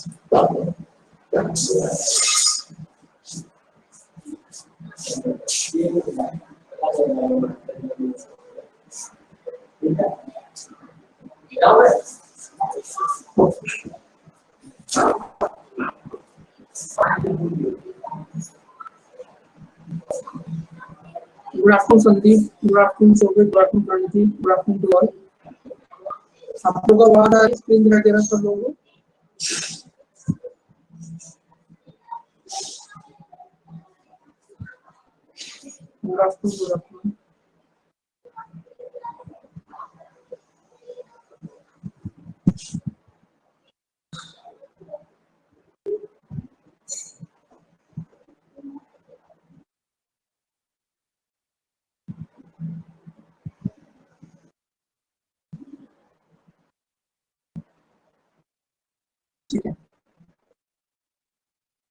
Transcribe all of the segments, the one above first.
Good afternoon Sandeep, good afternoon Shobhit, good afternoon Pranati, good afternoon to all. आप लोगों का आवाज आ रही है, स्क्रीन दिखाई दे रहा है सब लोगों को? Good afternoon, good afternoon.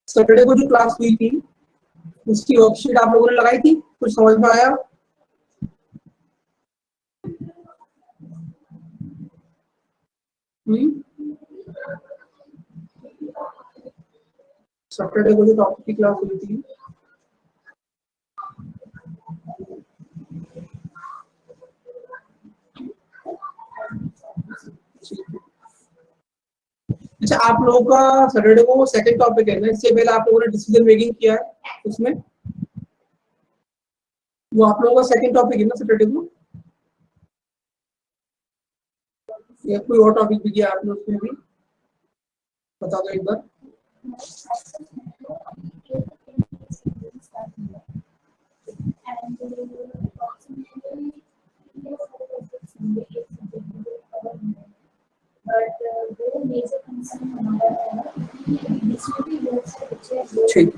Saturday को जो क्लास हुई थी उसकी वर्कशीट आप लोगों ने लगाई थी? कुछ समझ में आया? सैटरडे को जो टॉपिक की क्लास हुई थी अच्छा, आप लोगों का सैटरडे को सेकंड टॉपिक है ना, इससे पहले आप लोगों ने डिसीजन मेकिंग किया है उसमें? वो आप लोगों का सेकंड टॉपिक है ना सैटरडे को, या कोई और टॉपिक भी किया आपने उसमें भी? बता दो एक बार। ठीक,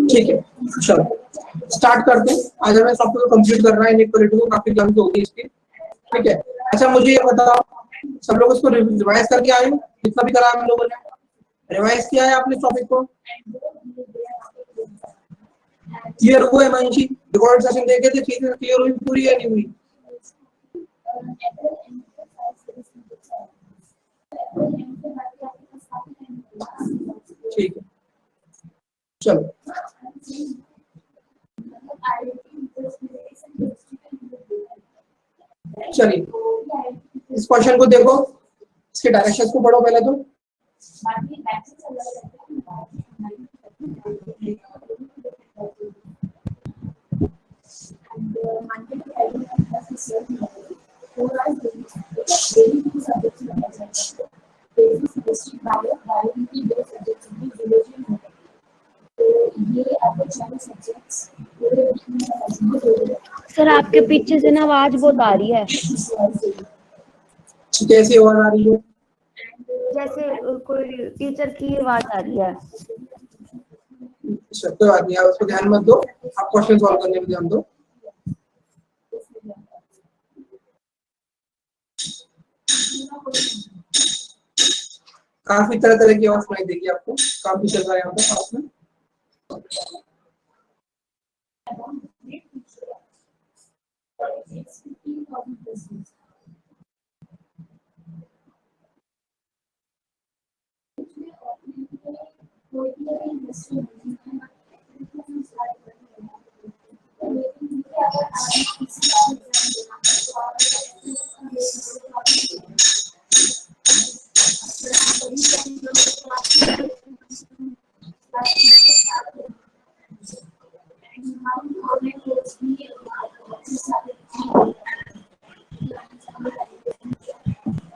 ठीक है, चलो स्टार्ट करते हैं। आज हमें टॉपिक को कंप्लीट करना है, इनइक्वालिटी को काफी लंबी होगी इसकी, ठीक है। अच्छा मुझे ये बताओ, सब लोग इसको रिवाइज करके आए हो? जितना भी करा हम लोगों ने रिवाइज किया है आपने टॉपिक को? क्लियर हुआ है मंशी? रिकॉर्ड सेशन देखे थे, चीजें क्लियर हुई पूरी या नहीं हुई? ठीक है, चलो चलिए इस क्वेश्चन को देखो, इसके डायरेक्शंस को पढ़ो पहले तो। सर आपके पीछे से ना आवाज बहुत आ रही है। कैसी आवाज आ रही है? जैसे कोई टीचर की आवाज आ रही है। कोई बात नहीं, आप उसको ध्यान मत दो, आप क्वेश्चन सॉल्व करने में ध्यान दो। काफी तरह तरह की आवाज सुनाई देगी आपको, काफी चल रहा है यहाँ पे पास में।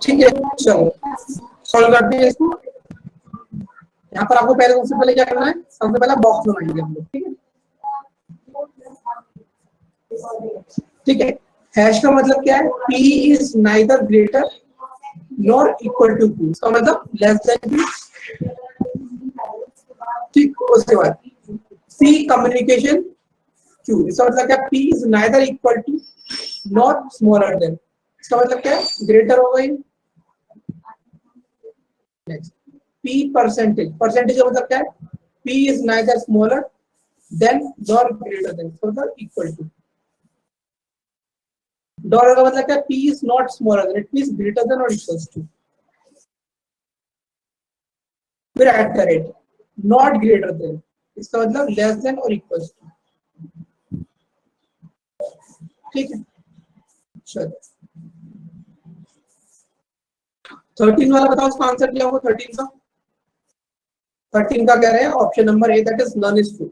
ठीक है, चलो सॉल्व करते हैं इसको। यहाँ पर आपको पहले सबसे पहले क्या करना है, सबसे पहले बॉक्स बनाएंगे हम लोग, ठीक है। ठीक है, हैश का मतलब क्या है? P is neither greater nor equal to Q, इसका मतलब लेस देन Q। ठीक, उसके बाद P कम्युनिकेशन Q, इसका मतलब क्या? P is neither equal to nor smaller than, इसका मतलब क्या है? ग्रेटर हो गई। नेक्स्ट P परसेंटेज, परसेंटेज का मतलब क्या है? P is neither smaller than nor greater than, इसका मतलब इक्वल टू। डॉलर का मतलब क्या है? P is not smaller than, it means greater than or equals to. फिर eight the rate, not greater than, इसका मतलब लेस देन और इक्वल्स टू। ठीक है, चलो 13 वाला बताओ, इसका आंसर क्या होगा 13 का? 13 का कह रहे हैं option number A, that is none is true.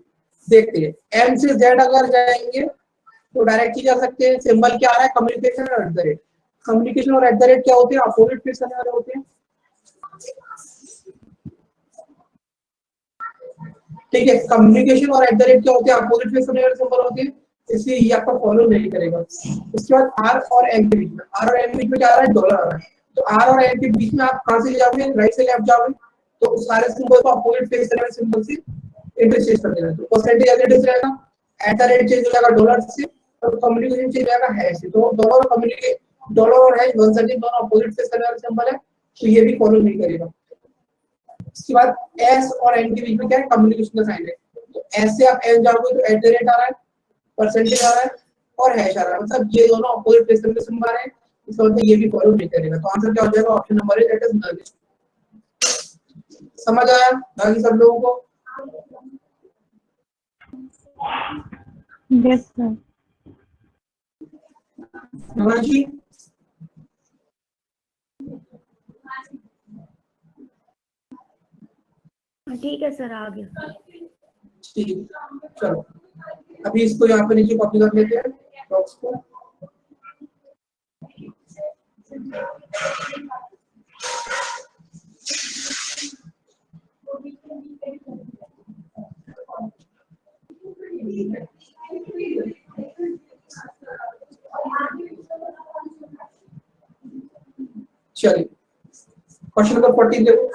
देखते हैं, एम से जेड अगर जाएंगे तो डायरेक्ट ही जा सकते हैं। सिंबल क्या आ रहा है? कम्युनिकेशन और एट द रेट। कम्युनिकेशन और एट द रेट क्या होते हैं? अपोजिट फेस करने वाले होते हैं। ठीक है, कम्युनिकेशन और एट द रेट क्या होते हैं? अपोजिट फेस करने वाले सिंबल होते हैं, इसलिए ये आपका फॉलो नहीं करेगा। उसके बाद आर और एम के बीच में, आर और एम के बीच में क्या आ रहा है? डॉलर आ रहा है। तो आर और एम के बीच में आप कहां से जाओगे? राइट से लेफ्ट जाओगे, तो उस सारे सिंबल को अपोजिट फेस करने वाले सिंबल से इंटरचेंज कर देना। तो परसेंटेज एज इट इज रहेगा, एट द रेट चेंज हो जाएगा डॉलर से, और कम्युनिकेशन चेंज हो जाएगा हैश से। तो डॉलर और कम्युनिकेट, डॉलर और हैश वन सेकंड दोनों अपोजिट फेस करने वाले सिंबल है, तो ये भी फॉलो नहीं करेगा। इसके बाद एस और एन के बीच में क्या है? कम्युनिकेशन का साइन है। तो एस से आप एन जाओगे तो एट द रेट आ रहा है, परसेंटेज आ रहा है और हैश आ रहा है, मतलब ये दोनों अपोजिट फेस करके सिंबल है, इसका मतलब ये भी फॉलो नहीं करेगा। तो आंसर क्या हो जाएगा? Option number A, that is null. समझ आया बाकी सब लोगों को? Yes sir. जी ठीक है सर, आ गया। ठीक, चलो अभी इसको यहाँ पे नीचे कॉपी कर लेते हैं बॉक्स को। चलिए क्वेश्चन नंबर 14 देखो।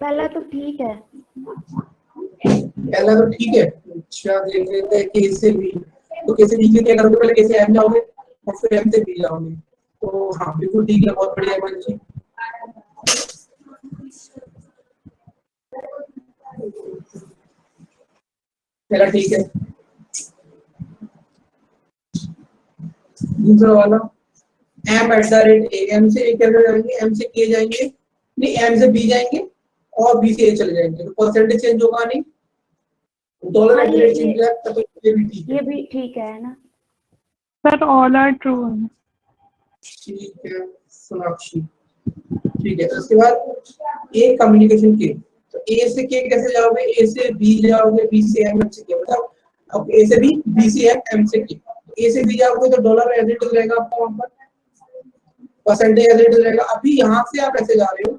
पहला तो ठीक है। पहला तो ठीक है। अच्छा देख लेते हैं के से बी। तो के से बी के क्या करोगे? पहले के से एम जाओगे और फिर एम से बी जाओगे। तो हाँ बिल्कुल ठीक है, बहुत बढ़िया बच्ची। पहला ठीक है। दूसरा वाला M at the rate A, M से ए कैसे जाएंगे? एम से के जाएंगे, नहीं एम से बी जाएंगे और बी से ए चले जाएंगे, तो परसेंटेज चेंज होगा नहीं, डॉलर हाँ, एट द रेट चेंज हो जाएगा, तो ये भी ठीक है। ये भी ठीक है ना? Sir all are true. ठीक है सोनाक्षी, ठीक है। उसके बाद ए कम्युनिकेशन के, तो ए से के कैसे जाओगे? ए से बी जाओगे, बी से एम, एम से के, मतलब अब ए से बी, बी से एम, एम से के। ए से बी जाओगे तो डॉलर एज इट इज रहेगा आपका, वहां पर परसेंटेज एज इट इज रहेगा। अभी यहाँ से आप ऐसे जा रहे हो,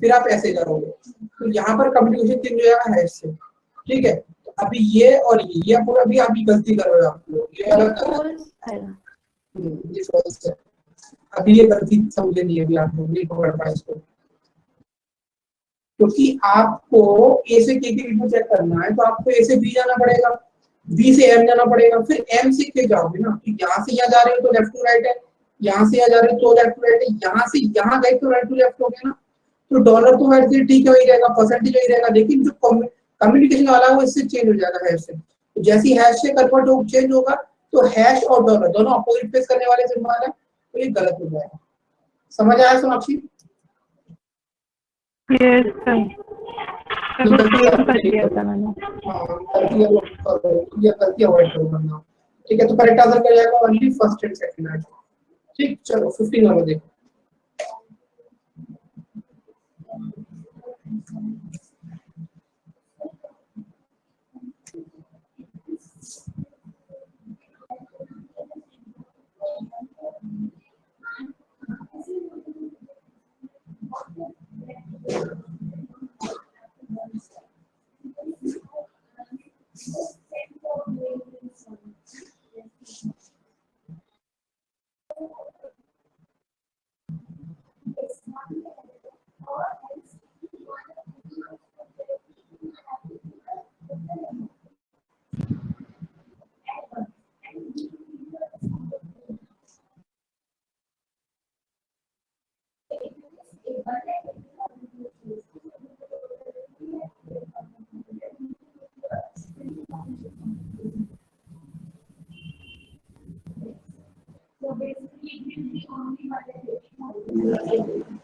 फिर आप ऐसे जाओगे, तो यहाँ पर कम्युनिकेशन चेंज हो जाएगा हैश से। ठीक है, तो अभी ये और ये पूरा भी आप गलती कर रहे हो आप लोग, ये ये अलग कर रहे हो। फॉल्स आएगा। ये false है। अभी ये गलती समझे नहीं, अभी आप लोग नहीं पकड़ पाए इसको, क्योंकि आपको ए से के बीच में चेक करना है, तो आपको ए से बी जाना पड़ेगा, बी से एम जाना पड़ेगा, फिर एम से के जाओगे ना। तो यहाँ से यहाँ जा रहे हो तो लेफ्ट टू राइट है, यहाँ से यहाँ जा रहे हो तो लेफ्ट टू राइट है, यहाँ से यहाँ गए तो राइट टू लेफ्ट हो गया ना। तो डॉलर तो वैसे ठीक है वही रहेगा, परसेंटेज वही रहेगा, लेकिन जो कम्युनिकेशन वाला है वो इससे चेंज हो जाएगा हैश से। तो जैसे ही हैश से कन्वर्ट हो चेंज होगा, तो हैश और डॉलर दोनों अपोजिट फेस करने वाले सिंबल है, तो ये गलत हो जाएगा। समझ आया सोनाक्षी? Yes sir. जो कुछ गलती सेम आपने कर नहीं दिया था करी, मैंने। हाँ गलती ये गलती अवॉइड करो वरना। ठीक है, तो करेक्ट आंसर क्या जाएगा? ओनली फर्स्ट एंड सेकंड है। ठीक, चलो 15 वाला देखो।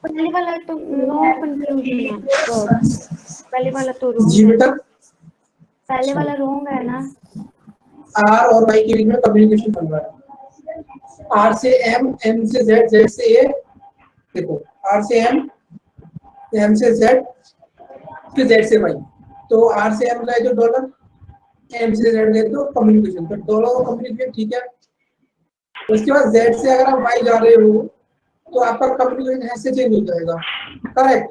पहले वाला तो नो कंक्लूजन है, तो पहले वाला तो जी रॉन्ग है, बेटा, पहले वाला रॉन्ग है ना। आर और वाई के बीच में कम्युनिकेशन बन रहा है, आर से एम, एम से जेड, जेड से ए, देखो आर से एम से जेड, फिर जेड से वाई, तो आर से एम गए तो डॉलर, एम से जेड गए तो कम्युनिकेशन, तो डॉलर और कम्युनिकेशन ठीक है। उसके बाद जेड से अगर आप वाई जा रहे हो तो आपका कम्युनिकेशन ऐसे चेंज हो जाएगा, करेक्ट?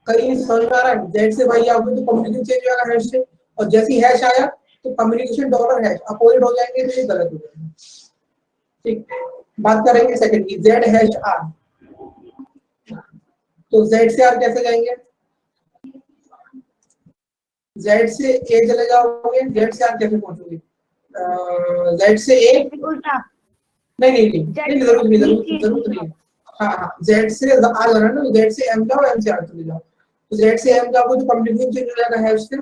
कहीं समझ में आ रहा है? जेड से वाई आओगे तो कम्युनिकेशन चेंज हो जाएगा हैश से, और जैसे ही हैश आया तो कम्युनिकेशन डॉलर हैश अपोजिट हो जाएंगे, तो ये गलत हो जाएगा। ठीक, बात करेंगे सेकंड की, जेड हैश आर, तो जेड से आर कैसे जाएंगे? जेड से ए चले जाओगे, जेड से आर कैसे पहुंचोगे? जेड से ए, उल्टा, नहीं नहीं नहीं नहीं, जरूरत नहीं, नीचे जरूरत नहीं है। हाँ हाँ, जेड से आ जाना ना, जेड से एम जाओ, एम से आर चले जाओ, तो जेड से एम जाओगे तो कम्युनिकेशन चेंज हो जाएगा हैश से,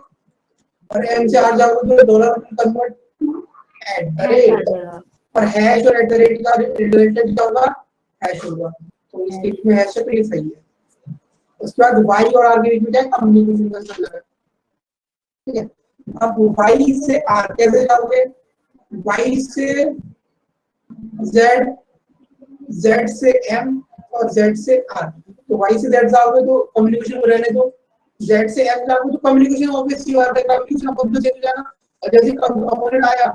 और एम से आर जाओगे तो dollar convert to at the hash a rate, जाएगा। और हैश और एट द रेट का रिलेटेड क्या होगा? हैश होगा, तो इस केस में हैश है, तो ये सही है। उसके बाद वाई और आर के बीच में क्या कम्युनिकेशन का चल रहा है, ठीक है? अब वाई से आर कैसे जाओगे? वाई से जेड, जेड से एम, और जेड से आर, तो वाई से जेड जाओगे तो कम्युनिकेशन को रहने दो, जेड से एम जाओगे तो कम्युनिकेशन ऑब्वियसली बात है, कम्युनिकेशन अपोजिट चेंज हो जाना, और जैसे अपोजिट आया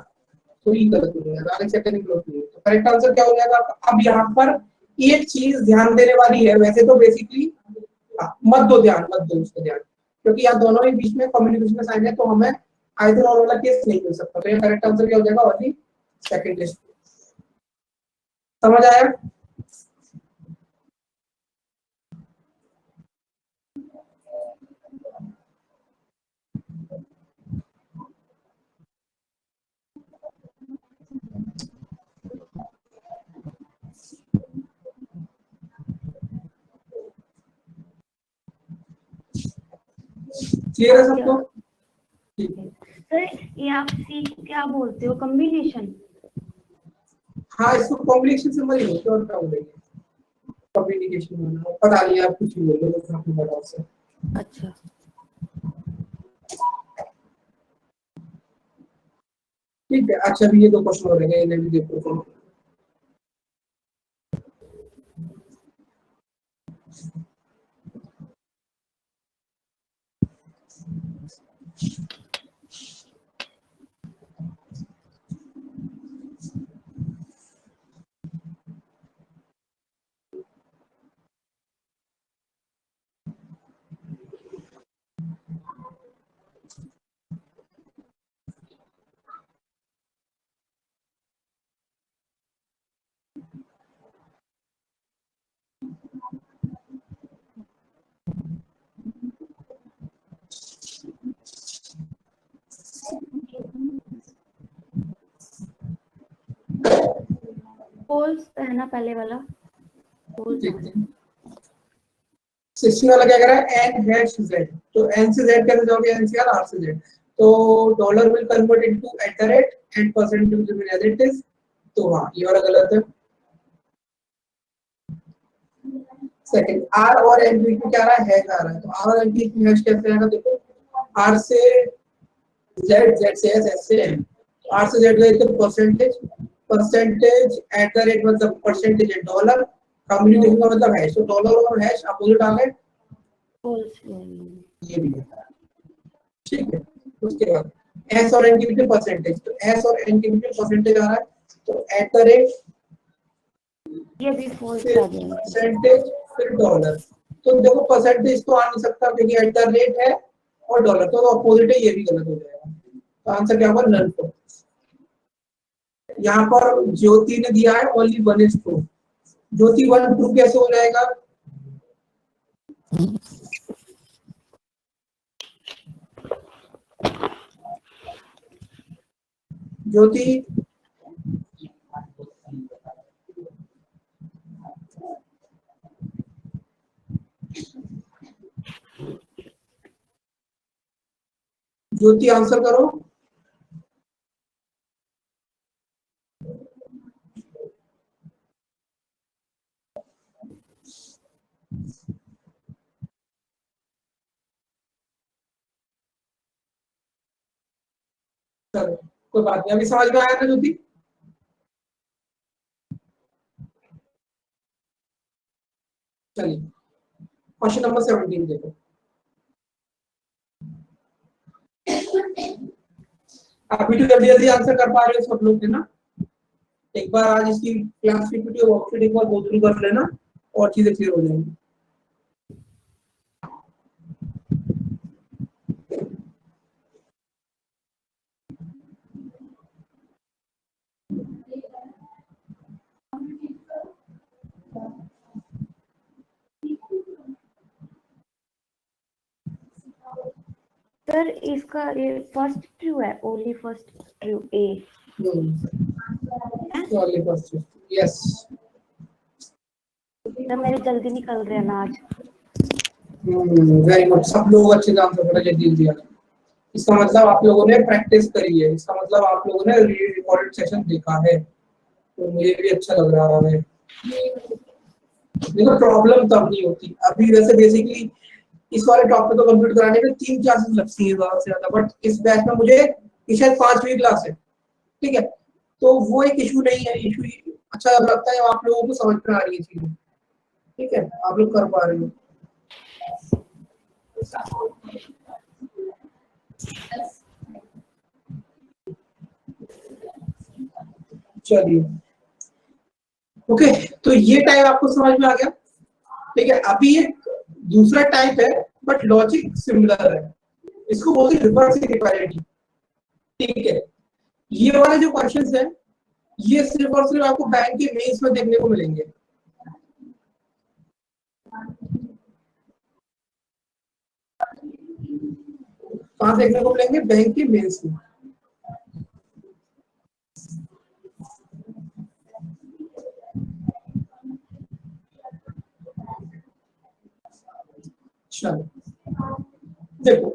तो ये गलत हो जाएगा, आगे से टेक्निकल होती है। तो करेक्ट आंसर क्या हो जाएगा? अब यहाँ पर एक चीज ध्यान देने वाली है, वैसे तो बेसिकली मत दो ध्यान, मत दो उसको ध्यान, क्योंकि यहाँ दोनों ही बीच में कम्युनिकेशन का साइन है, तो हमें आइदर और वाला केस नहीं मिल सकता, तो ये करेक्ट आंसर क्या हो जाएगा? Only second test. समझ आया? क्लियर है सबको? ठीक है। सर ये आप सी क्या बोलते हो, कॉम्बिनेशन? हाँ, इसको कॉम्बिनेशन से मत बोलते, और क्या बोलेंगे? कम्युनिकेशन होना, पता नहीं आप कुछ भी बोल रहे हो, आपको पता है। अच्छा, ठीक है, अच्छा अभी ये दो क्वेश्चन हो रहे हैं, इन्हें भी देखो। पोल्स है ना पहले वाला, पोल्स है। 60 वाला क्या कर रहा है? एन हैश जेड, तो एन से जेड कैसे जाओगे? एन से आर से जेड, तो dollar will convert into at the rate and percentage will as it is, तो हाँ ये वाला गलत है। सेकंड, आर और एन के बीच में क्या आ रहा है? हैश आ रहा है, तो आर और एन के बीच में हैश कैसे आएगा? देखो, आर से जेड, जेड से एस, एस से एन, आर से जेड गए तो percentage, percentage eight the rate मतलब परसेंटेज है डॉलर, कम्युनिकेशन का मतलब हैश, तो डॉलर और हैश अपोजिट आ गए, पोल्स ये भी है, ठीक है? उसके बाद एस और एन के बीच में परसेंटेज, तो एस और एन के बीच में परसेंटेज आ रहा है, तो एट द रेट, ये भी पोल्स फिर आ जाएंगे। परसेंटेज, फिर डॉलर, तो देखो परसेंटेज तो आ नहीं सकता क्योंकि एट द रेट है, और डॉलर तो अपोजिट है, ये भी गलत हो जाएगा, तो आंसर क्या होगा? नल। यहाँ पर ज्योति ने दिया है only one is true, Jyoti one true कैसे हो जाएगा? ज्योति ज्योति आंसर करो। कोई बात नहीं, अभी समझ में आया ना ज्योति? चलिए क्वेश्चन नंबर 17 देखो। आप वीडियो जल्दी जल्दी आंसर कर पा रहे हो सब लोग, है ना? एक बार आज इसकी क्लास पीपीटी और वर्कशीट एक बार गो थ्रू कर लेना और चीजें क्लियर हो जाएंगी। सर इसका ये फर्स्ट ट्रू है, ओनली फर्स्ट ट्रू ए। यस सर मेरे जल्दी निकल रहे हैं ना आज। वेरी गुड, सब लोग अच्छे से आंसर करा जल्दी जल्दी। इसका मतलब आप लोगों ने प्रैक्टिस करी है, इसका मतलब आप लोगों ने रिकॉर्डेड सेशन देखा है, तो मुझे भी अच्छा लग रहा है। देखो प्रॉब्लम तब नहीं होती अभी, वैसे बेसिकली इस वाले टॉपिक को कंप्लीट कराने में 3 क्लासेस लगती है ज्यादा से ज्यादा, बट इस बैच में मुझे शायद 5वीं क्लास है, ठीक है? तो वो एक इशू नहीं है, इशू अच्छा लगता है आप लोगों को समझ में आ रही है चीजें, ठीक है? आप लोग कर पा रहे हो। चलिए ओके, तो ये टाइप आपको समझ में आ गया, ठीक है? अभी एक दूसरा टाइप है बट लॉजिक सिमिलर है, इसको बोलते हैं रिवर्स इक्वालिटी, ठीक है? ये वाले जो क्वेश्चंस है ये सिर्फ और सिर्फ आपको बैंक के मेंस में देखने को मिलेंगे। कहां देखने को मिलेंगे? बैंक के मेंस में। चलो देखो,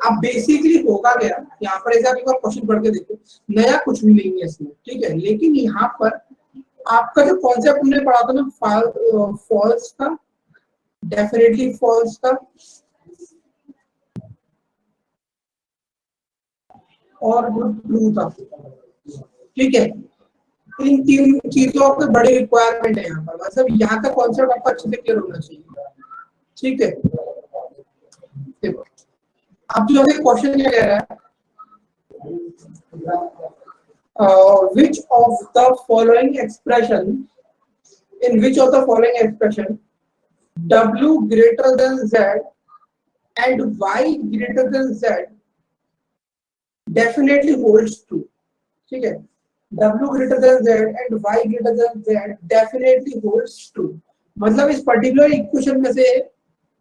अब बेसिकली होगा क्या, यहाँ पर ऐसा एक बार क्वेश्चन पढ़ के देखो, नया कुछ भी नहीं है इसमें, ठीक है? लेकिन यहाँ पर आपका जो कॉन्सेप्ट हमने पढ़ा था ना, फॉल्स का, डेफिनेटली फॉल्स का और ट्रू था, ठीक है? इन 3 चीजों के बड़े रिक्वायरमेंट है यहाँ पर, मतलब यहाँ का कॉन्सेप्ट आपका अच्छे से क्लियर होना चाहिए, ठीक है? देखो अब जो है क्वेश्चन ये कह रहा है, which of the following expression, in which of the following expression w greater than z and y greater than z definitely holds true, ठीक है? w greater than z and y greater than z definitely holds true, मतलब इस particular equation में से,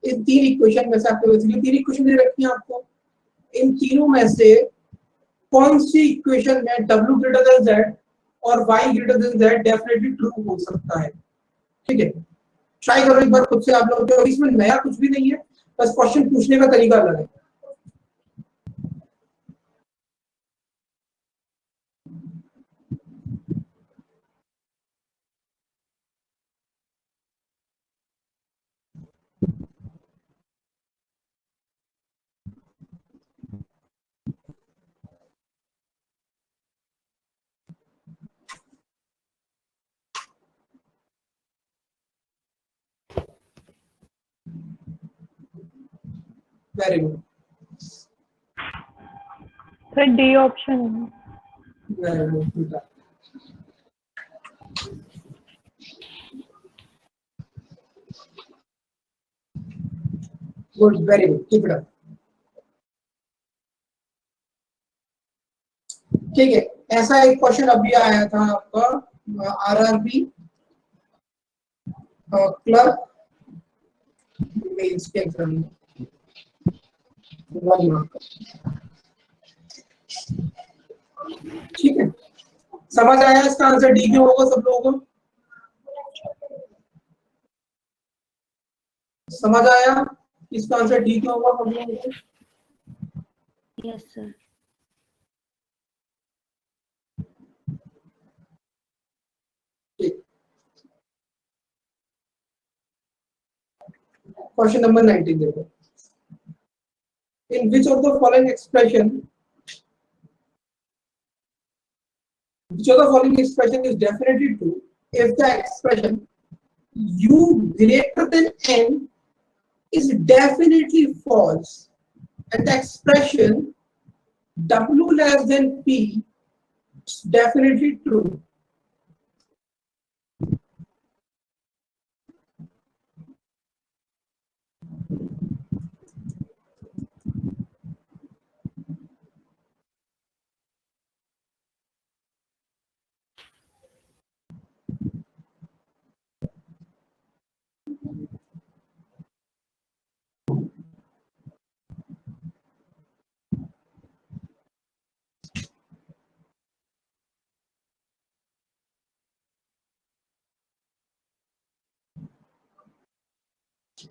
इन 3 equation में से आपको basically 3 equation दे रखी है आपको, इन तीनों में से कौन सी इक्वेशन में w ग्रेटर देन z और y greater than z definitely true हो सकता है, ठीक है? ट्राई करो एक बार खुद से आप लोग, इसमें नया कुछ भी नहीं है, बस क्वेश्चन पूछने का तरीका अलग है। Very good, sir D option. Very good, good, very good, keep it up, ठीक है? ऐसा एक क्वेश्चन अभी आया था आपका आरआरबी क्लर्क मेंस के एग्जाम में, 1 मार्क, ठीक है? समझ आया इसका आंसर डी क्यों होगा सब लोगों को? समझ आया इसका आंसर डी क्यों होगा सब लोगों को? Yes sir. क्वेश्चन नंबर 19 देखो, in which of the following expression which of the following expression is definitely true if the expression u greater than n is definitely false and the expression w less than p is definitely true.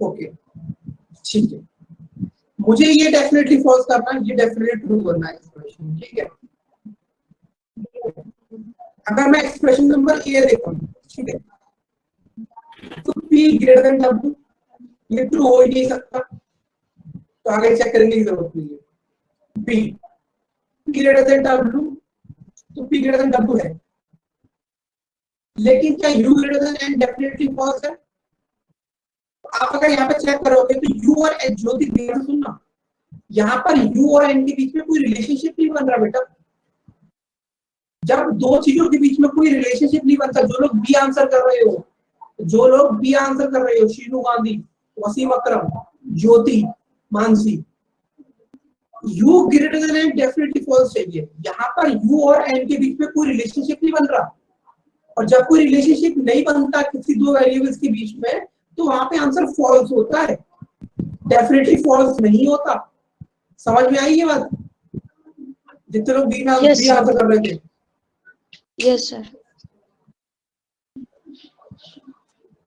Okay ठीक है, मुझे ये definitely false करना है, ये definitely true करना है expression, ठीक है। अगर मैं एक्सप्रेशन नंबर ए देखता हूँ, ठीक है, तो p ग्रेटर देन w, ये ट्रू हो ही नहीं सकता, तो आगे चेक करने की जरूरत नहीं है। p ग्रेटर देन w, तो p ग्रेटर देन w है, लेकिन क्या u greater than n definitely false है? आप अगर यहाँ पे चेक करोगे तो u और n, ज्योति ध्यान से सुनना, यहाँ पर u और n के बीच में कोई रिलेशनशिप नहीं बन रहा बेटा। जब दो चीजों के बीच में कोई रिलेशनशिप नहीं बनता, जो लोग बी आंसर कर रहे हो, जो लोग बी आंसर कर रहे हो, Sheenu Gandhi, Wasim Akram, Jyoti, Mansi, u greater than n definitely false चाहिए। यहाँ पर u और n के बीच में कोई रिलेशनशिप नहीं बन रहा, और जब कोई रिलेशनशिप नहीं बनता किसी दो वेरिएबल्स के बीच में, तो वहां पे आंसर फॉल्स होता है, डेफिनेटली फॉल्स नहीं होता। समझ में आई ये बात? जितने लोग बी आंसर कर रहे थे। Yes sir.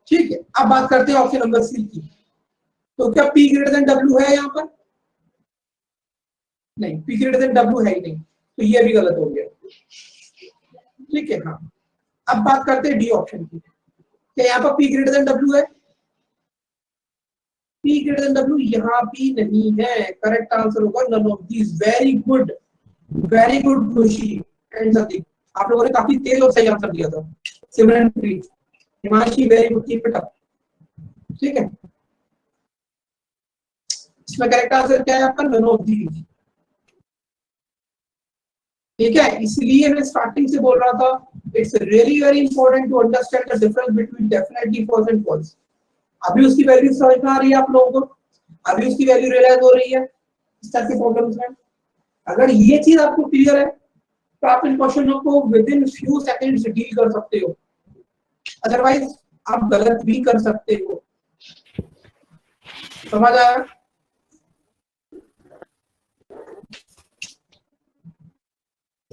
ठीक है, अब बात करते हैं ऑप्शन नंबर सी की। तो क्या p ग्रेटर देन w है यहाँ पर? नहीं, p ग्रेटर देन w है ही नहीं, तो ये भी गलत हो गया। ठीक है, हाँ, अब बात करते हैं डी ऑप्शन की। क्या यहाँ पर p ग्रेटर देन w है? p ग्रेटर देन w यहाँ भी नहीं है। करेक्ट आंसर होगा none of these. Very good Khushi and Satish, आप लोगों ने काफी तेज और सही आंसर दिया था। Simran please, Himanshi, very good, keep it up. ठीक है, इसमें करेक्ट आंसर क्या है आपका? None of these. ठीक है, इसलिए मैं स्टार्टिंग से बोल रहा था, it's really very important to understand the difference between definitely false and false. अभी उसकी वैल्यू समझ में आ रही है आप लोगों को? अभी उसकी वैल्यू रियलाइज हो रही है इस तरह के प्रॉब्लम्स में? अगर ये चीज आपको क्लियर है तो आप इन क्वेश्चनों को with in few seconds deal कर सकते हो, अदरवाइज आप गलत भी कर सकते हो। समझ आया?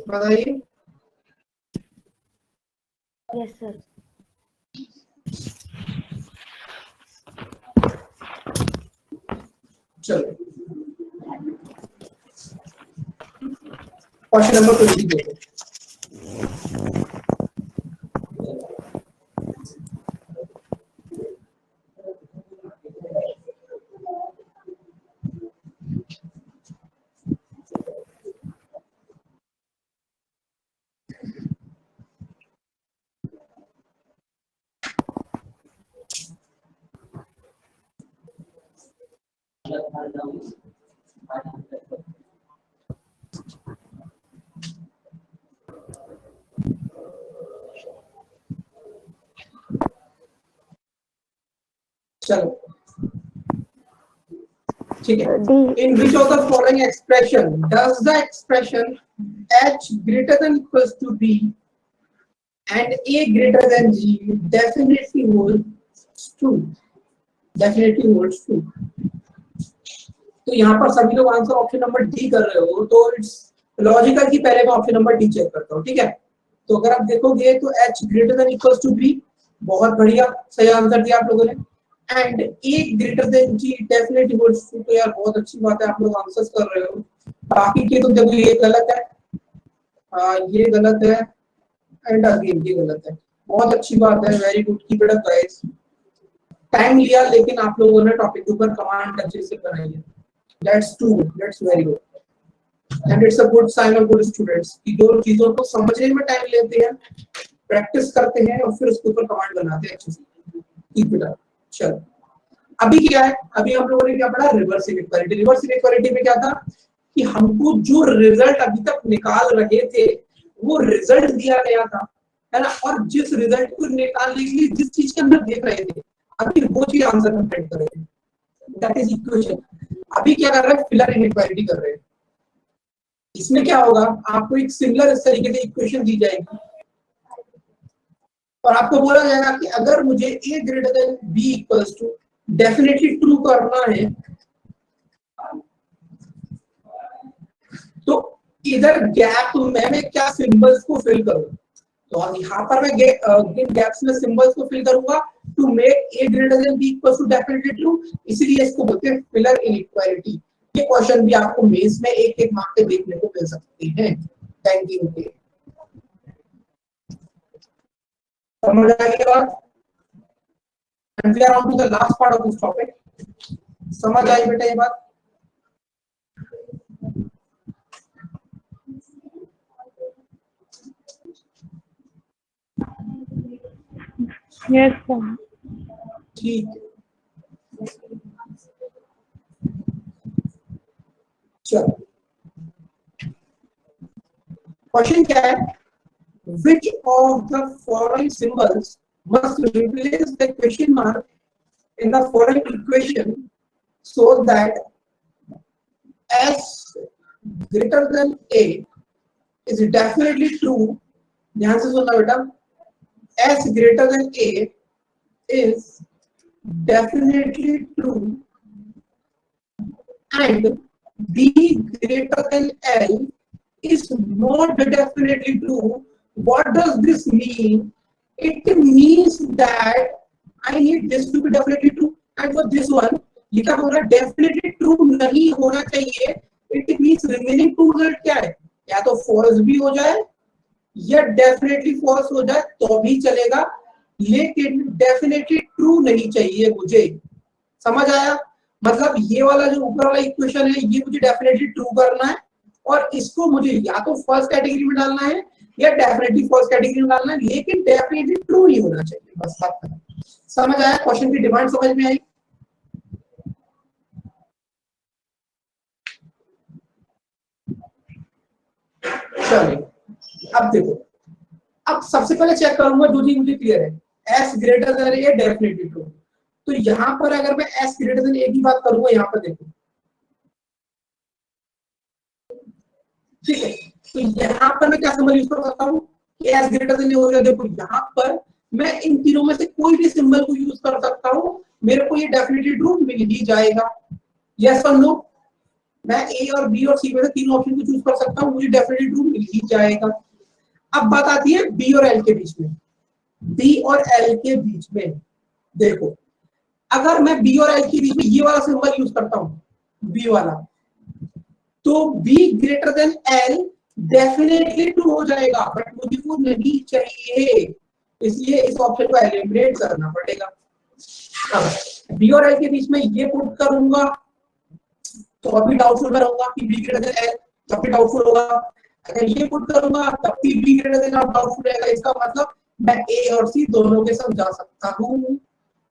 बताइए। Yes sir. चलो क्वेश्चन नंबर 20 देखो। चलो ठीक है, in which of the following expression does the expression h greater than equals to b and a greater than g definitely holds true? Definitely holds true। तो यहाँ पर सभी लोग आंसर ऑप्शन नंबर डी कर रहे हो, तो इट्स लॉजिकल कि पहले मैं ऑप्शन नंबर डी चेक करता हूँ। ठीक है, तो अगर आप देखोगे तो h greater than equals to b, बहुत बढ़िया, सही आंसर दिया आप लोगों ने। And a greater than g definitely holds true, तो यार बहुत अच्छी बात है, आप लोग आंसर्स कर रहे हो। बाकी के तो देखो ये गलत है, ये गलत है, एंड अगेन ये गलत है। बहुत अच्छी बात है, very good, keep it up guys. Time लिया लेकिन आप लोगों ने टॉपिक के ऊपर कमांड अच्छे से बनाई है। That's true, that's very good। And it's a good sign of good students कि जो चीजों को समझने में टाइम लेते हैं, प्रैक्टिस करते हैं और फिर उसके ऊपर कमांड बनाते हैं अच्छे से। ठीक बेटा, चलो अभी क्या है, अभी हम लोगों ने क्या पढ़ा, रिवर्स इनइक्वालिटी। रिवर्स इनइक्वालिटी में क्या था कि हमको जो रिजल्ट अभी तक निकाल रहे थे वो रिजल्ट दिया गया था, है ना, और जिस रिजल्ट को निकालने के लिए जिस चीज के अंदर देख रहे थे अभी वो चीज आंसर में प्रिंट कर रहे थे, दैट इज इक्वेशन। अभी क्या कर रहे हैं, फिलर इनइक्वालिटी कर रहे हैं। इसमें क्या होगा, आपको एक सिमिलर इस तरीके से इक्वेशन दी जाएगी और आपको बोला जाएगा कि अगर मुझे a greater than b equals to definitely true करना है तो इधर गैप में मैं क्या सिंबल्स को फिल करूं, तो यहाँ पर मैं इन गैप्स में सिंबल्स को फिल करूंगा to make a greater than b equals to definitely true, इसीलिए इसको बोलते हैं फिलर इनइक्वालिटी। ये क्वेश्चन भी आपको मेंस में एक एक मार्क के देखने को मिल सकते हैं बैंकिंग के। समझ आ गई बात? And we are on to the last part of this topic. समझ आई बेटा ये बात? Yes, sir. ठीक है, चलो क्वेश्चन क्या है, which of the following symbols must replace the question mark in the following equation so that s greater than a is definitely true। ध्यान से सुनना बेटा, s greater than a is definitely true and b greater than l is not definitely true। What does this mean? It means that I need this to be definitely true and for this one लिखा होगा definitely true नहीं होना चाहिए। It means remaining two result क्या है, या तो false भी हो जाए या definitely false हो जाए तो भी चलेगा, लेकिन definitely true नहीं चाहिए मुझे। समझ आया? मतलब ये वाला जो ऊपर वाला इक्वेशन है ये मुझे डेफिनेटली ट्रू करना है और इसको मुझे या तो फर्स्ट कैटेगरी में डालना है या डेफिनेटली फर्स्ट कैटेगरी में डालना है, लेकिन डेफिनेटली ट्रू नहीं होना चाहिए, बस बात खत्म। समझ आया? क्वेश्चन की डिमांड समझ में आई? चलिए अब देखो, अब सबसे पहले चेक करूंगा जो चीज मुझे क्लियर है, एस ग्रेटर देन ए डेफिनेटली ट्रू। तो यहां पर अगर मैं एस ग्रेटर देन ए की बात करूंगा, यहां पर देखो, ठीक है, तो यहाँ पर मैं क्या सिंबल यूज कर सकता हूँ कि एस ग्रेटर देन हो गया। देखो यहाँ पर मैं इन तीनों में से कोई भी सिंबल को यूज कर सकता हूँ, मेरे को ये डेफिनेटली ट्रू मिल ही जाएगा। यस और नो? मैं ए और बी और सी में से तीनों ऑप्शन को चूज कर सकता हूँ, मुझे डेफिनेटली ट्रू मिल ही जाएगा। अब बात आती है बी और एल के बीच में। बी और एल के बीच में देखो, अगर मैं बी और एल के बीच में ये वाला सिंबल यूज करता हूँ, बी वाला, तो b greater than l definitely true हो जाएगा, बट मुझे वो नहीं चाहिए, इसलिए इस ऑप्शन को एलिमिनेट करना पड़ेगा। अब b और l के बीच में ये पुट करूंगा तो अभी डाउटफुल में रहूंगा कि b ग्रेटर देन l, तब भी डाउटफुल होगा। अगर ये पुट करूंगा तब भी b greater than l doubtful रहेगा। इसका मतलब मैं a और c दोनों के साथ जा सकता हूँ।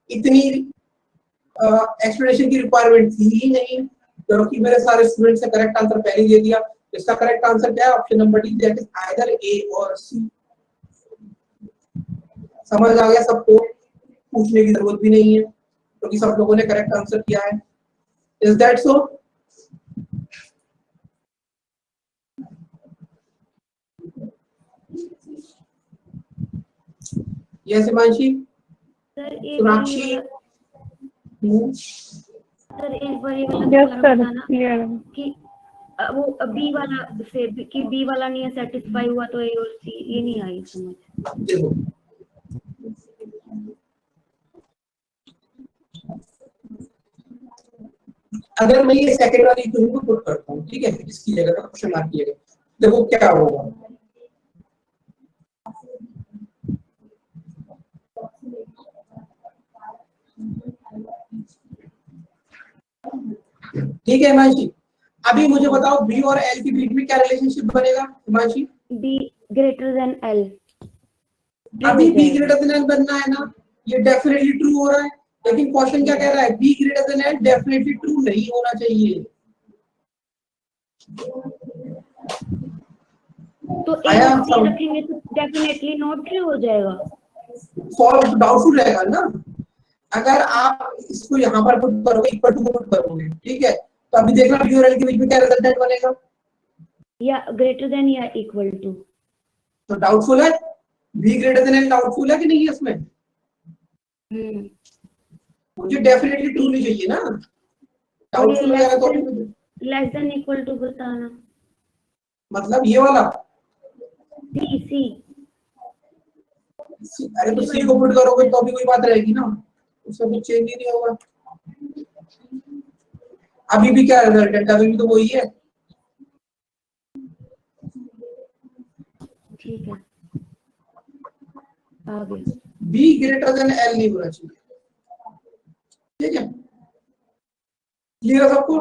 इतनी एक्सप्लेनेशन की रिक्वायरमेंट थी ही नहीं, क्योंकि मेरे सारे स्टूडेंट्स ने करेक्ट आंसर पहले ही दे दिया। इसका करेक्ट आंसर क्या है? Option number D, that is either A और सी। समझ आ गया सबको? पूछने की जरूरत भी नहीं है क्योंकि सब लोगों ने करेक्ट आंसर किया है। Is that so? Yes Himanshi, sir Sonakshi, sir एक बार ये वाला Yes, दोबारा sir. बताना Clear. कि वो बी वाला से कि बी वाला नहीं सेटिस्फाई हुआ तो ए और सी, ये नहीं आई समझ। देखो अगर मैं ये सेकंड वाली इक्वेशन को पुट करता हूँ, ठीक है, इसकी जगह पर क्वेश्चन मार्क किया गया, देखो क्या होगा। ठीक है हिमांशी, अभी मुझे बताओ बी और एल के बीच में क्या रिलेशनशिप बनेगा Himanshi? Be greater than L. अभी बी ग्रेटर देन एल बनना है ना, ये डेफिनेटली ट्रू हो रहा है, लेकिन क्वेश्चन क्या कह रहा है? Be greater than L definitely true नहीं होना चाहिए। तो ए आया और सी रखेंगे तो डेफिनेटली नॉट ट्रू हो जाएगा। फॉल्स डाउटफुल रहेगा ना। अगर आप इसको यहाँ पर पुट करोगे, इक्वल टू पुट करोगे, ठीक है, तो अभी देखना बी और एल के बीच में क्या रिजल्टेंट बनेगा, या ग्रेटर देन या इक्वल टू। तो डाउटफुल है, be greater than L doubtful है कि नहीं है इसमें? मुझे डेफिनेटली ट्रू नहीं चाहिए ना, डाउटफुल हो जाएगा तो लेस देन इक्वल टू बताना, मतलब ये वाला सी सी। अरे तो सी को पुट करोगे तो भी कोई बात रहेगी ना, उसमें कुछ चेंज ही नहीं होगा। अभी भी क्या रिजल्टेंट, अभी भी तो वही है। ठीक है, आगे बी ग्रेटर देन एल नहीं होना चाहिए, ठीक है, क्लियर है सबको?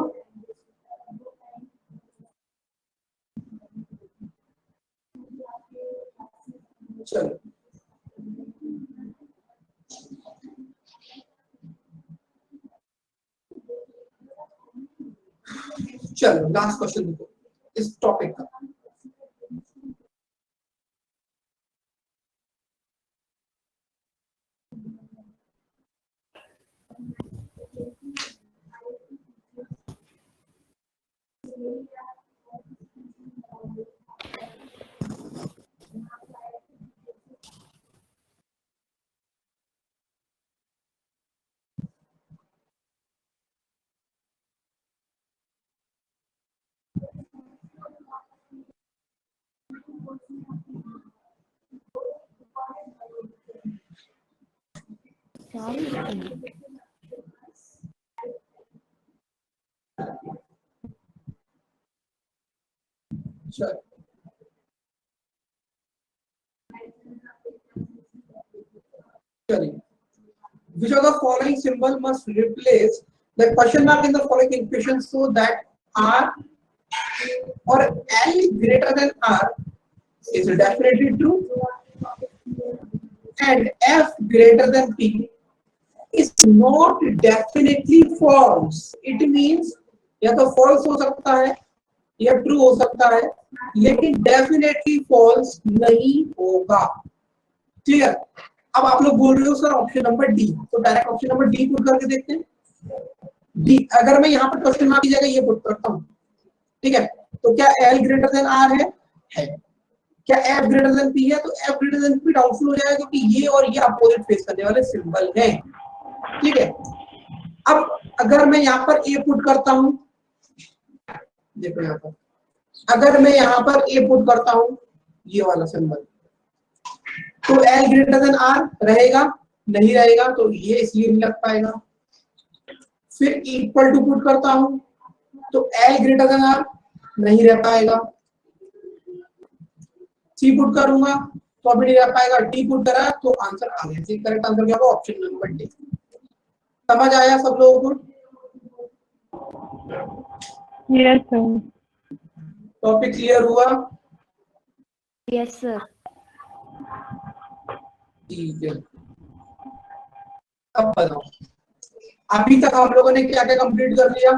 चलो चलो लास्ट क्वेश्चन देखो इस टॉपिक का। चलो चलिए, which of the following symbol must replace the question mark in the following equation so that R or L greater than R is definitely true and F greater than P is not definitely false. It means या तो false हो सकता है या true हो सकता है, लेकिन definitely false नहीं होगा। क्लियर? अब आप लोग बोल रहे हो सर ऑप्शन नंबर डी, तो direct option number D put करके देखते हैं। डी अगर मैं यहाँ पर क्वेश्चन मार्क की जगह ये पुट करता हूँ, ठीक है, तो क्या एल ग्रेटर देन आर है? क्या एफ ग्रेटर देन पी है? तो F greater than P doubtful हो जाएगा क्योंकि ये और ये अपोजिट फेस करने वाले सिंबल हैं, ठीक है। अब अगर मैं यहाँ पर ए पुट करता हूँ, देखो यहाँ पर अगर मैं यहाँ पर ए पुट करता हूँ ये वाला सिंबल, तो एल ग्रेटर देन आर रहेगा? नहीं रहेगा, तो ये इसलिए नहीं लग पाएगा। फिर इक्वल टू पुट करता हूं तो एल ग्रेटर देन आर नहीं रह पाएगा। सी पुट करूंगा तो अभी नहीं रह पाएगा। डी पुट करा तो आंसर आ गया। करेक्ट आंसर क्या होगा? Option number D. समझ आया सब लोगों को? Yes sir. टॉपिक क्लियर हुआ? Yes sir. ठीक है, अब बताओ अभी तक हम लोगों ने क्या क्या कंप्लीट कर लिया,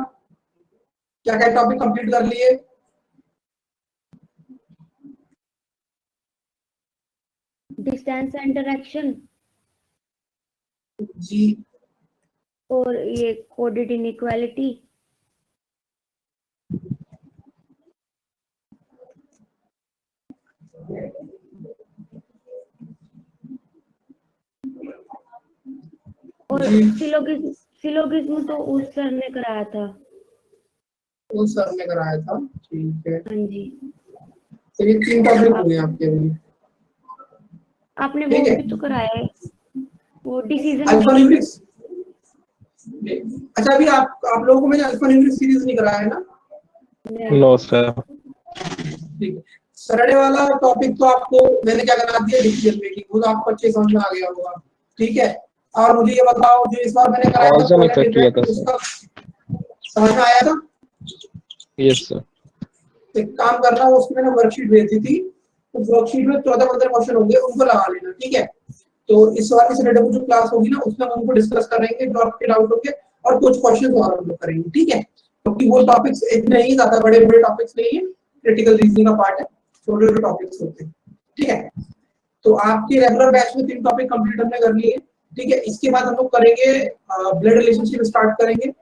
क्या क्या टॉपिक कंप्लीट कर लिए? डिस्टेंस इंटरैक्शन जी, और ये कोडेड इनइक्वालिटी, और सिलोगिज्म तो उस सर ने कराया था। उस सर ने कराया था, ठीक है। हाँ जी, तो ये 3 टॉपिक हुए आपके लिए। आपने वो भी तो कराया है, वो डिसीजन अल्फान्यूमेरिक्स। अच्छा अभी आप लोगों को मैंने अल्फान्यूमेरिक्स सीरीज नहीं कराया है ना? No sir. ठीक है, सरडे वाला टॉपिक तो आपको मैंने क्या करा दिया, डिसीजन मेकिंग, वो तो आपको अच्छे समझ में आ गया होगा, ठीक है। और मुझे ये बताओ जो इस बार मैंने कराया था किया था उसका समझ में आया था? Yes, sir. एक काम करना, उसमें ना वर्कशीट भेजी थी, उस वर्कशीट में 14-15 क्वेश्चन होंगे, उनको लगा लेना, ठीक है। तो इस वाले सैटरडे को जो क्लास होगी ना, उसमें हम उनको डिस्कस करेंगे जो आपके डाउट होंगे, और कुछ क्वेश्चन और हम लोग करेंगे, ठीक है। क्योंकि वो टॉपिक्स इतने ही ज्यादा बड़े बड़े टॉपिक्स नहीं है, क्रिटिकल रीजनिंग का पार्ट है, छोटे छोटे टॉपिक्स होते हैं, ठीक है। तो आपके रेगुलर बैच में 3 टॉपिक कंप्लीट हमने कर लिए, ठीक है। इसके बाद हम लोग करेंगे ब्लड रिलेशनशिप स्टार्ट करेंगे।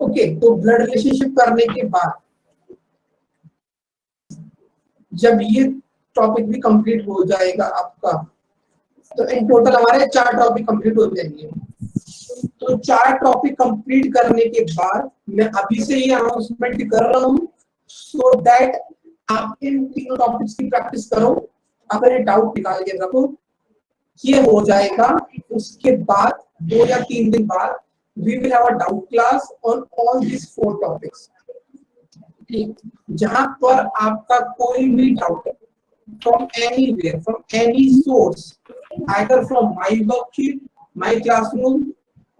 ओके, तो ब्लड रिलेशनशिप करने के बाद जब ये टॉपिक भी कंप्लीट हो जाएगा आपका, तो इन टोटल हमारे 4 टॉपिक कंप्लीट हो जाएंगे। तो 4 टॉपिक कंप्लीट करने के बाद मैं अभी से ही अनाउंसमेंट कर रहा हूँ, सो दैट आप इन 3 टॉपिक्स की प्रैक्टिस करो, अपने डाउट निकाल के रखो। ये हो जाएगा, उसके बाद 2 या 3 दिन बाद we will have a doubt class on all these 4 topics, ठीक। जहां पर आपका कोई भी डाउट है, from anywhere, from any source, either from my worksheet, my classroom,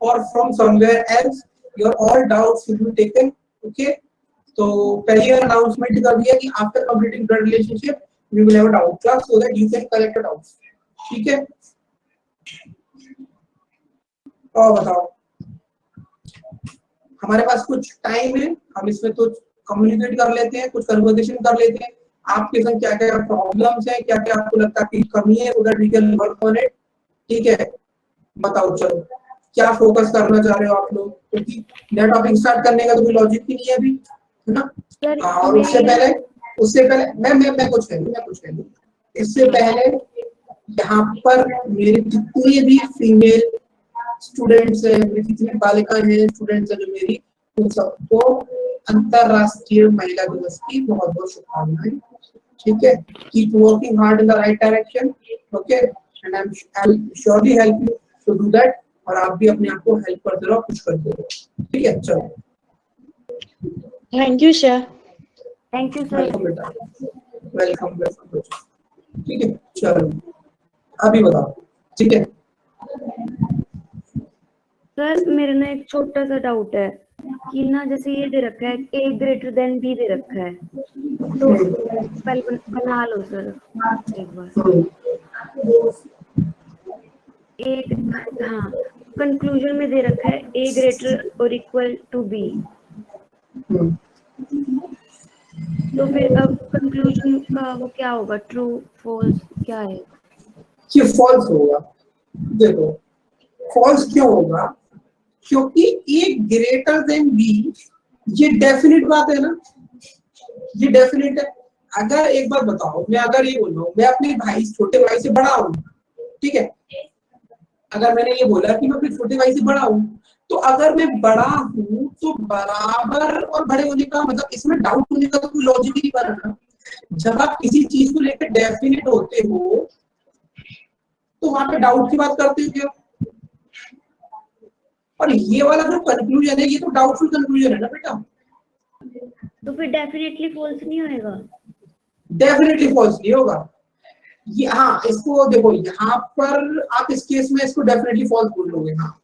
or from somewhere else, your all doubts will be taken, okay। तो पहले announcement कर दिया कि after completing blood relationship we will have a doubt class so that you can collect your doubts, ठीक है। और बताओ, हमारे पास कुछ टाइम है, हम इसमें तो कम्युनिकेट कर लेते हैं, कुछ कन्वर्सेशन कर लेते हैं, आपके संग क्या क्या प्रॉब्लम्स है, क्या क्या आपको लगता है कि कमी है, उधर we can work on it, ठीक है। बताओ चलो, क्या फोकस करना चाह रहे हो आप लोग, क्योंकि नया टॉपिक स्टार्ट करने का तो कोई लॉजिक ही नहीं है अभी, है ना। और उससे पहले मैं कुछ कह दूं, इससे पहले यहाँ पर मेरे जितने भी फीमेल स्टूडेंट्स है, मेरी जितनी बालिकाएं हैं, स्टूडेंट्स है जो मेरी, उन सबको अंतरराष्ट्रीय महिला दिवस की बहुत बहुत शुभकामनाएं, ठीक है। Keep working hard in the right direction, okay, and I will surely help you to do that, और आप भी अपने आप को हेल्प करते रहो, कुछ करते रहो, ठीक है। चलो, thank you sir. Thank you sir. Welcome बेटा, वेलकम, ठीक है। चलो अभी बताओ, ठीक है। सर मेरे ना एक छोटा सा डाउट है कि ना, जैसे ये दे रखा है A ग्रेटर देन B दे रखा है, तो पहले बना लो सर एक बार। एक, हाँ, कंक्लूजन में दे रखा है A ग्रेटर और इक्वल टू B, तो फिर अब कंक्लूजन का वो क्या होगा, ट्रू फॉल्स क्या है? ये फॉल्स होगा। देखो फॉल्स क्यों होगा, क्योंकि ए ग्रेटर देन बी, ये डेफिनेट बात है ना, ये डेफिनेट है। अगर एक बार बताओ, मैं अगर ये बोल रहा हूँ मैं अपने भाई, छोटे भाई से बड़ा हूँ, ठीक है। अगर मैंने ये बोला कि मैं अपने छोटे भाई से बड़ा हूँ, तो अगर मैं बड़ा हूँ तो बराबर और बड़े होने का मतलब, इसमें डाउट होने का तो कोई लॉजिक ही नहीं बन रहा। जब आप किसी चीज को लेकर डेफिनेट होते हो तो वहां पे डाउट की बात करते हो क्यों? और ये वाला जो कंक्लूजन है, ये तो डाउटफुल कंक्लूजन है ना बेटा, तो फिर डेफिनेटली फॉल्स नहीं होएगा? डेफिनेटली फॉल्स नहीं होगा ये। हाँ, इसको देखो, यहाँ पर आप इस केस में इसको डेफिनेटली फॉल्स बोल लोगे, हाँ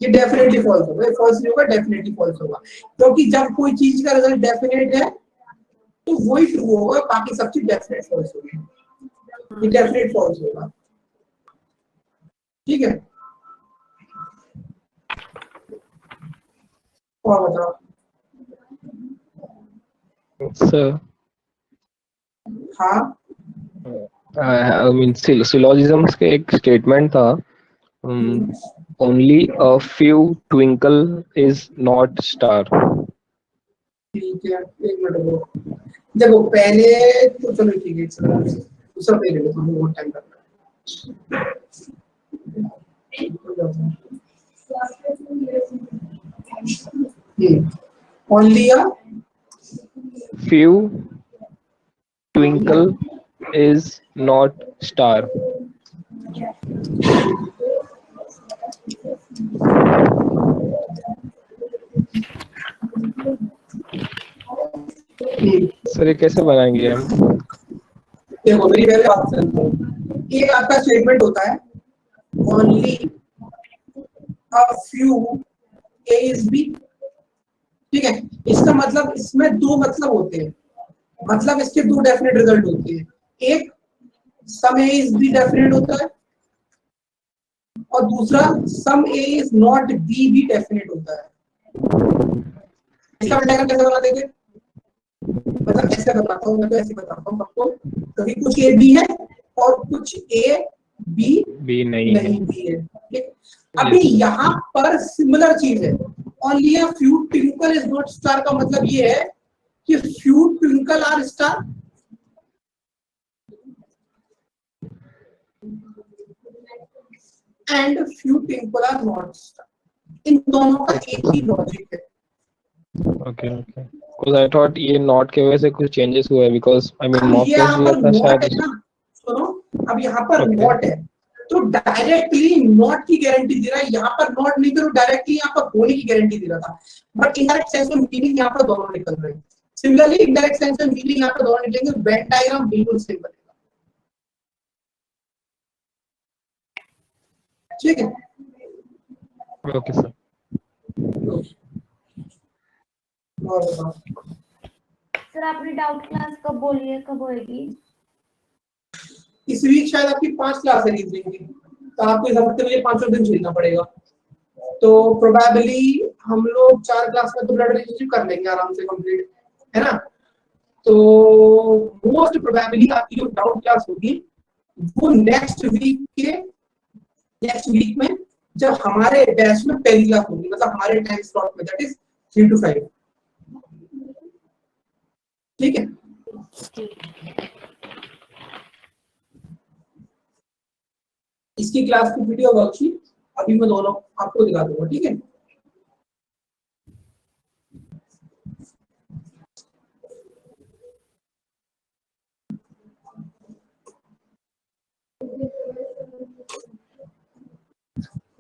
ये डेफिनेटली फॉल्स होगा, फॉल्स नहीं होगा, डेफिनेटली फॉल्स होगा। क्योंकि जब कोई चीज का रिजल्ट डेफिनेट है तो वही ट्रू होगा, बाकी सब चीज डेफिनेट फॉल्स होगी, ये डेफिनेट फॉल्स होगा, ठीक है। और बताओ Sir, हाँ, I mean syllogisms के एक स्टेटमेंट था, only a few twinkle is not star. ठीक है, एक मिनट रुको। देखो पहले तो चलो ठीक है, चलो दूसरा पहले लेते हैं, बहुत टाइम लगता है। Only a Few twinkle is not star. Sir ये कैसे बनाएंगे हम? देखो मेरी पहले बात सुनो, एक आपका स्टेटमेंट होता है only a few A is B, ठीक है, इसका मतलब इसमें दो मतलब होते हैं, मतलब इसके दो डेफिनेट रिजल्ट होते हैं, एक सम ए इज बी डेफिनेट होता है और दूसरा सम ए इज नॉट बी भी डेफिनेट होता है। इसका डायग्राम कैसे बना देंगे, मतलब ऐसे बताता हूँ, मैं तो ऐसे बताता हूँ आपको, कभी कुछ ए बी है और कुछ ए बी नहीं बी है। ठीक, अभी यहाँ पर सिमिलर चीज है, only a few twinkle is not star का मतलब ये है कि few twinkle are star, and few twinkle are not star, इन दोनों का एक ही लॉजिक है। Okay okay, because I thought ये नॉट के वजह से कुछ चेंजेस हुए, because I mean अब मॉक ये टेस्ट यहाँ दिया पर था नॉट शायद है ना, सुनो, अब यहाँ पर Okay. नॉट है तो डायरेक्टली नॉट की गारंटी दे रहा है, यहाँ पर नॉट नहीं तो डायरेक्टली यहाँ पर होने की गारंटी दे रहा था, बट इनडायरेक्ट सेंस में मीनिंग यहाँ पर दोनों निकल रहे हैं। सिमिलरली इनडायरेक्ट सेंस में मीनिंग यहाँ पर दोनों निकलेंगे, वेन डायग्राम बिल्कुल सेम बनेगा। ठीक है, ओके सर। और बताओ। सर आपने डाउट क्लास कब बोली है, कब होएगी? इस वीक शायद आपकी 5 क्लास है रीजनिंग की, तो आपको इस हफ्ते में ये 5 दिन झेलना पड़ेगा, तो प्रोबेबली हम लोग 4 क्लास में तो ब्लड रिलेशनशिप कर लेंगे आराम से कंप्लीट, है ना। तो मोस्ट प्रोबेबली आपकी जो डाउट क्लास होगी वो नेक्स्ट वीक में जब हमारे बैच में पहली क्लास होगी, मतलब हमारे टाइम स्लॉट में, दैट इज 3 to 5। ठीक है, इसकी क्लास की वीडियो वर्कशीट अभी मैं दोनों आपको दिखा दूंगा। ठीक है,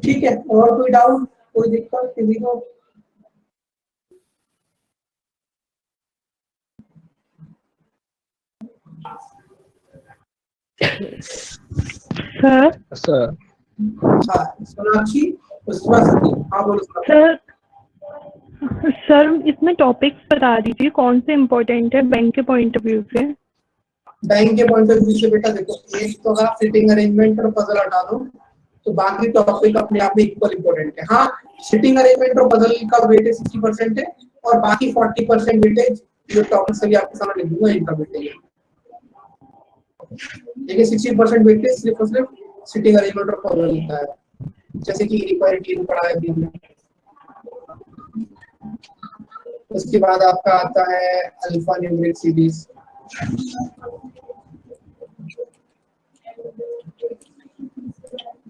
ठीक है, और कोई डाउट, कोई दिक्कत किसी को? सर सर हाँ सोनाक्षी, उसके बाद सती। हाँ बोलो सोनाक्षी। सर इसमें टॉपिक्स बता दीजिए कौन से इम्पोर्टेंट है बैंक के पॉइंट ऑफ व्यू से। बैंक के पॉइंट ऑफ व्यू से बेटा देखो, एक तो अगर आप सिटिंग अरेंजमेंट और पजल हटा दो तो बाकी टॉपिक अपने आप में इक्वल इंपॉर्टेंट है। हाँ, सिटिंग अरेंजमेंट और पजल का वेटेज 60% है और बाकी 40% वेटेज जो टॉपिक सभी आपके सामने लिख दूंगा इनका वेटेज है। देखिए 60% वेटेज सिर्फ और सिर्फ सिटिंग अरेंजमेंट और पजल का है, जैसे कि इक्वालिटी पढ़ा है अभी हमने। उसके बाद आपका आता है अल्फा न्यूमेरिक सीरीज,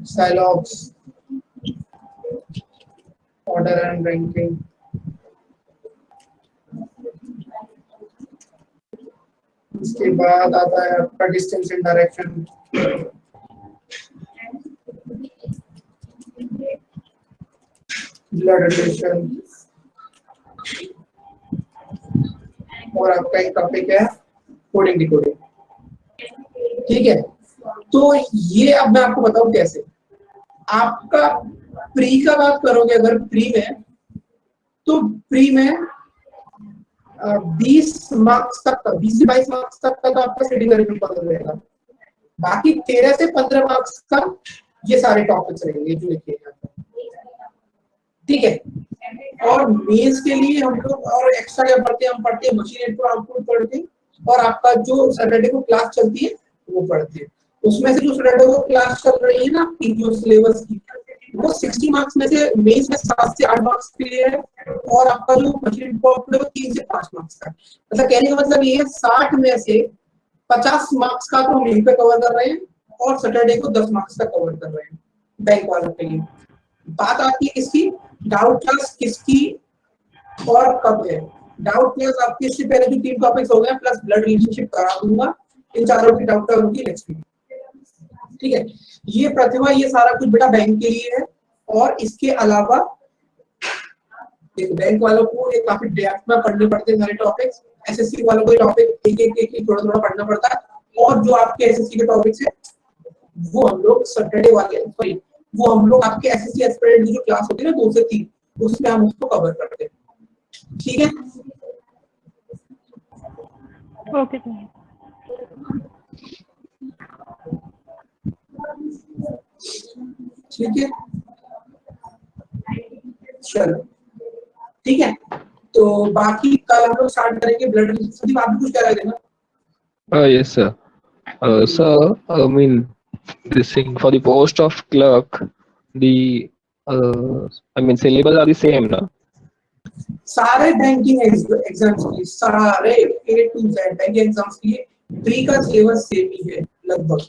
साइलॉक्स, ऑर्डर एंड रैंकिंग, उसके बाद आता है आपका distance and direction, blood relation, और आपका एक टॉपिक है कोडिंग डिकोडिंग। ठीक है, तो ये अब मैं आपको बताऊं कैसे। आपका प्री का बात करोगे अगर प्री में, तो प्री में 20 मार्क्स तक का, 20 से 22 मार्क्स तक का तो आपका सिटिंग अरेंजमेंट पता रहेगा, बाकी 13 से 15 मार्क्स का ये सारे टॉपिक्स रहेंगे जो लिखे हैं। ठीक है, और मेंस के लिए हम लोग और एक्स्ट्रा क्या पढ़ते हैं, हम पढ़ते हैं मशीन इनपुट आउटपुट पढ़ते हैं, और आपका जो सैटरडे को क्लास चलती है वो पढ़ते हैं। उसमें से जो सैटरडे को क्लास चल रही है ना आपकी जो सिलेबस की, वो 60 मार्क्स में से मेंस में 7 से 8 मार्क्स के लिए है, और आपका जो मशीन इनपुट है वो 3 से 5 मार्क्स का है। मतलब कहने का मतलब ये है 60 में से 50 मार्क्स का तो हम यहीं पे कवर कर रहे हैं और सैटरडे को 10 मार्क्स का कवर कर रहे हैं बैंक वालों के लिए। बात आती है किसकी, डाउट क्लास किसकी और कब है। डाउट क्लास आपके इससे पहले जो 3 टॉपिक्स हो गए प्लस ब्लड रिलेशनशिप करा दूंगा, इन चारों की डाउट क्लास होगी नेक्स्ट वीक। ठीक है, ये प्रतिभा ये सारा कुछ बेटा बैंक के लिए है, और इसके अलावा देखो बैंक वालों को ये काफी डेप्थ में पढ़ने पड़ते हैं सारे टॉपिक्स, एसएससी वालों को टॉपिक एक थोड़ा थोड़ा पढ़ना पड़ता है, और जो आपके एसएससी के टॉपिक्स है वो हम लोग सैटरडे वाले सॉरी वो हम लोग आपके एसएससी एस्पिरेंट की जो क्लास होती है ना 2 से 3, उसमें हम उसको कवर करते हैं। ठीक है, ओके सर। ठीक है, चलो ठीक है। तो बाकी कल हम लोग स्टार्ट करेंगे ब्लड। संदीप आप भी कुछ कह रहे थे ना? Yes, sir. So, I mean, this thing for the post of clerk, the I mean, syllabus are the same, na? सारे बैंकिंग एग्जाम्स के लिए, सारे A to Z banking exams के लिए प्री का सिलेबस सेम ही है लगभग,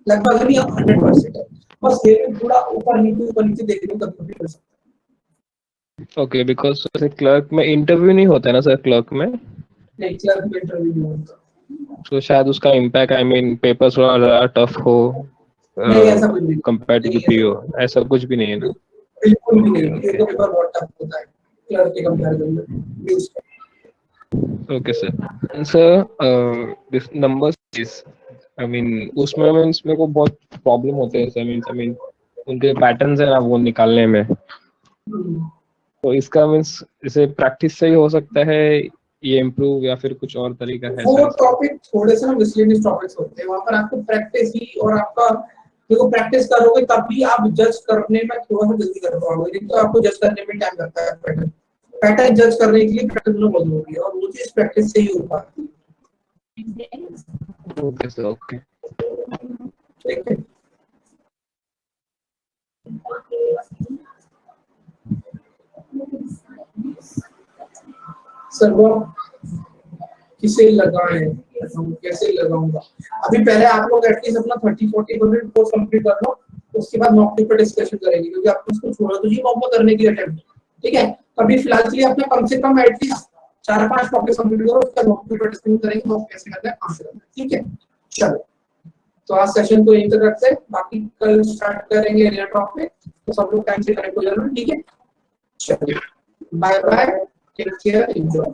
लगभग नहीं 100% है। बस सिलेबस थोड़ा ऊपर नीचे देखने को कभी कर सकते Okay, because जैसे clerk में interview नहीं होता है ना सर clerk में, हैं। नहीं, क्लर्क में इंटरव्यू नहीं होता। तो शायद उसका impact, I mean, papers थोड़ा tough हो नहीं, ऐसा कुछ भी compared to the नहीं, PO, ऐसा कुछ भी नहीं है ना? बिल्कुल भी नहीं। ये तो पेपर बहुत टफ होता है क्लर्क के कंपैरिजन में। Okay, sir. And sir, this numbers is, I mean, उसमें means मेरे को बहुत problem होते हैं sir, I mean, उनके patterns है ना वो निकालने में, तो इसका मीन्स इसे प्रैक्टिस से ही हो सकता है ये इम्प्रूव, या फिर कुछ और तरीका है वो सर? टॉपिक थोड़े से ना मिसलेनियस टॉपिक्स होते हैं, वहां पर आपको प्रैक्टिस ही और आपका देखो प्रैक्टिस करोगे तभी आप जज करने में थोड़ा सा जल्दी कर पाओगे, नहीं तो आपको जज करने में टाइम लगता है। पैटर्न पैटर्न जज करने के लिए प्रैक्टिस बहुत जरूरी है और वो चीज प्रैक्टिस से ही हो पाती है। Okay sir, okay. ठीक है, सर वो किसे लगाएं, हम कैसे लगाऊंगा? अभी पहले आप लोग एटलीस्ट अपना 30-40% कोर्स कंप्लीट कर लो, उसके बाद मॉक टेस्ट पे डिस्कशन करेंगे, क्योंकि आपको उसको छोड़ा तो जी मॉक करने की अटेम्प्ट। ठीक है, अभी फिलहाल के लिए अपना कम से कम एटलीस्ट 4-5 टॉपिक कंप्लीट करो, उसका मॉक टेस्ट पे डिस्कशन करेंगे मॉक कैसे करना है, कहां से करना है। ठीक है, चलो तो आज सेशन को यहीं तक रखते हैं, बाकी कल स्टार्ट करेंगे नया टॉपिक, तो सब लोग टाइम से कनेक्ट हो जाना। ठीक है, चलो bye bye, take care, enjoy.